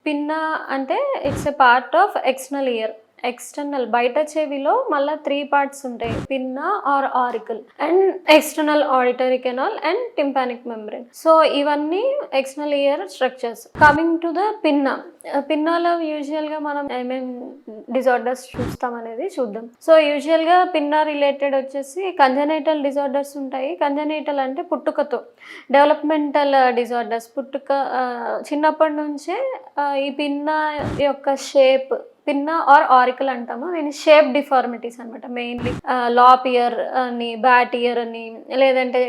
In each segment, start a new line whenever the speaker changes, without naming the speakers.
పిన్నా అంటే it's a part of external ear. External బయట చెవిలో మళ్ళీ 3 పార్ట్స్ ఉంటాయి. Pinna or auricle and external auditory canal and tympanic membrane. So ఇవన్నీ external ear structures. Coming to the pinna. పిన్నాలో యూజువల్గా మనం ఏమేం డిజార్డర్స్ చూస్తాం అనేది చూద్దాం. సో యూజువల్గా పిన్నా రిలేటెడ్ వచ్చేసి కంజనైటల్ డిజార్డర్స్ ఉంటాయి. కంజనైటల్ అంటే పుట్టుకతో, డెవలప్మెంటల్ డిజార్డర్స్ చిన్నప్పటి నుంచే ఈ పిన్నా యొక్క షేప్, పిన్నా ఆర్ ఆరికల్ అంటాము. దీని షేప్ డిఫార్మిటీస్ అనమాట. మెయిన్లీ లాప్ ఇయర్ అని, బ్యాట్ ఇయర్ అని, లేదంటే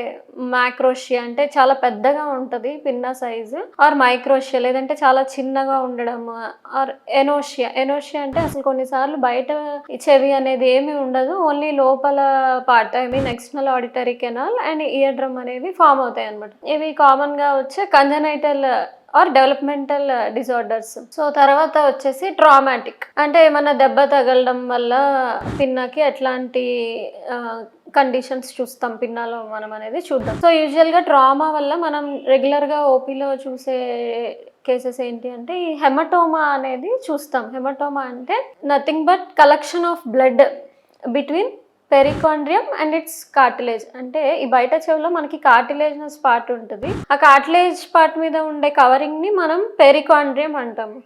మ్యాక్రోషియా అంటే చాలా పెద్దగా ఉంటుంది పిన్నా సైజు, ఆర్ మైక్రోషియా లేదంటే చాలా చిన్నగా ఉండడం, ఆర్ ఎనోషియా అంటే అసలు కొన్నిసార్లు బయట చెవి అనేది ఏమి ఉండదు, ఓన్లీ లోపల part I mean external auditory canal and eardrum అనేవి ఫామ్ అవుతాయి అనమాట. ఇవి కామన్ గా వచ్చే congenital or developmental disorders. So తర్వాత వచ్చేసి ట్రామాటిక్ అంటే ఏమన్నా దెబ్బ తగలడం వల్ల పిన్నాకి ఎట్లాంటి కండిషన్స్ చూస్తాం పిన్నాలో మనం అనేది చూద్దాం. సో యూజువల్గా ట్రామా వల్ల మనం రెగ్యులర్గా ఓపీలో చూసే కేసెస్ ఏంటి అంటే ఈ హెమటోమా అనేది చూస్తాం. హెమటోమా అంటే nothing but collection of blood between perichondrium and its cartilage. అంటే ఈ బయట చెవిలో మనకి కార్టిలేజినస్ పార్ట్ ఉంటుంది. ఆ కార్టిలేజ్ పార్ట్ మీద ఉండే కవరింగ్ ని మనం పెరికాండ్రియం అంటాము.